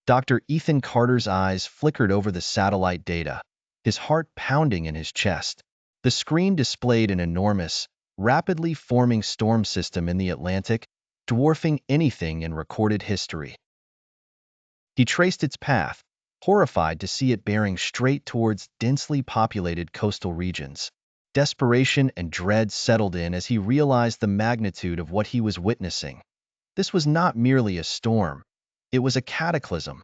Dr. Ethan Carter's eyes flickered over the satellite data, his heart pounding in his chest. The screen displayed an enormous, rapidly forming storm system in the Atlantic, dwarfing anything in recorded history. He traced its path, horrified to see it bearing straight towards densely populated coastal regions. Desperation and dread settled in as he realized the magnitude of what he was witnessing. This was not merely a storm, it was a cataclysm.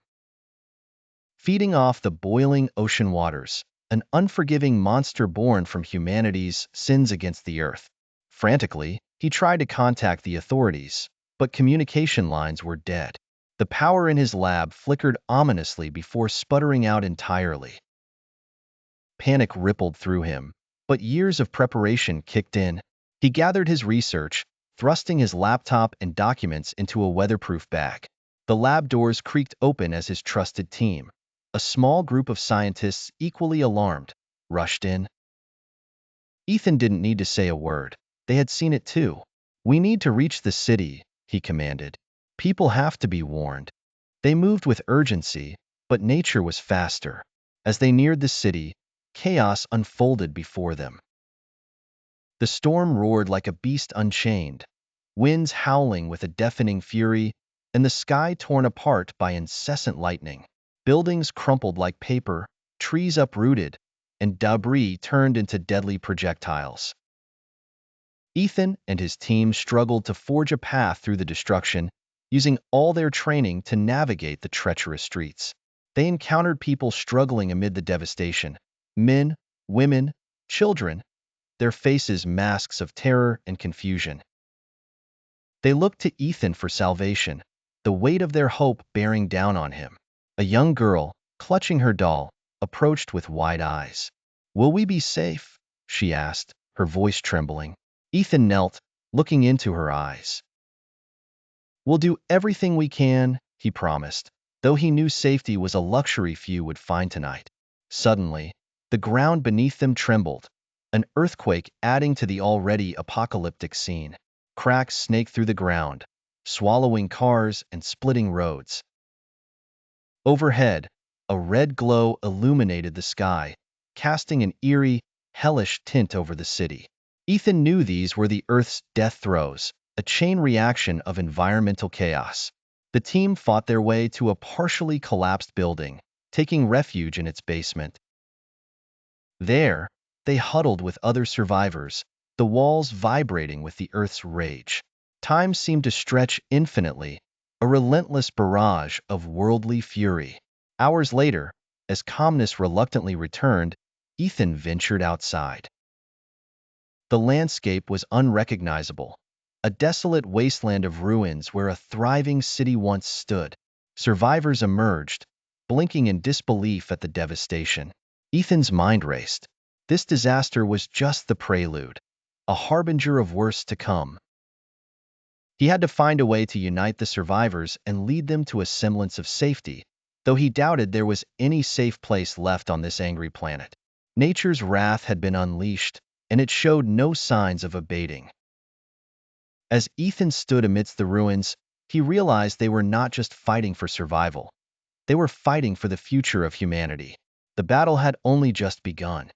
Feeding off the boiling ocean waters, an unforgiving monster born from humanity's sins against the earth. Frantically, he tried to contact the authorities, but communication lines were dead. The power in his lab flickered ominously before sputtering out entirely. Panic rippled through him, but years of preparation kicked in. He gathered his research, thrusting his laptop and documents into a weatherproof bag. The lab doors creaked open as his trusted team, a small group of scientists equally alarmed, rushed in. Ethan didn't need to say a word. They had seen it too. "We need to reach the city," he commanded. "People have to be warned." They moved with urgency, but nature was faster. As they neared the city, chaos unfolded before them. The storm roared like a beast unchained, winds howling with a deafening fury, and the sky torn apart by incessant lightning. Buildings crumpled like paper, trees uprooted, and debris turned into deadly projectiles. Ethan and his team struggled to forge a path through the destruction, using all their training to navigate the treacherous streets. They encountered people struggling amid the devastation. Men, women, children, their faces masks of terror and confusion. They looked to Ethan for salvation, the weight of their hope bearing down on him. A young girl, clutching her doll, approached with wide eyes. "Will we be safe?" she asked, her voice trembling. Ethan knelt, looking into her eyes. "We'll do everything we can," he promised, though he knew safety was a luxury few would find tonight. Suddenly, the ground beneath them trembled, an earthquake adding to the already apocalyptic scene. Cracks snaked through the ground, swallowing cars and splitting roads. Overhead, a red glow illuminated the sky, casting an eerie, hellish tint over the city. Ethan knew these were the Earth's death throes, a chain reaction of environmental chaos. The team fought their way to a partially collapsed building, taking refuge in its basement. There, they huddled with other survivors, the walls vibrating with the Earth's rage. Time seemed to stretch infinitely, a relentless barrage of worldly fury. Hours later, as calmness reluctantly returned, Ethan ventured outside. The landscape was unrecognizable, a desolate wasteland of ruins where a thriving city once stood. Survivors emerged, blinking in disbelief at the devastation. Ethan's mind raced. This disaster was just the prelude, a harbinger of worse to come. He had to find a way to unite the survivors and lead them to a semblance of safety, though he doubted there was any safe place left on this angry planet. Nature's wrath had been unleashed, and it showed no signs of abating. As Ethan stood amidst the ruins, he realized they were not just fighting for survival. They were fighting for the future of humanity. The battle had only just begun.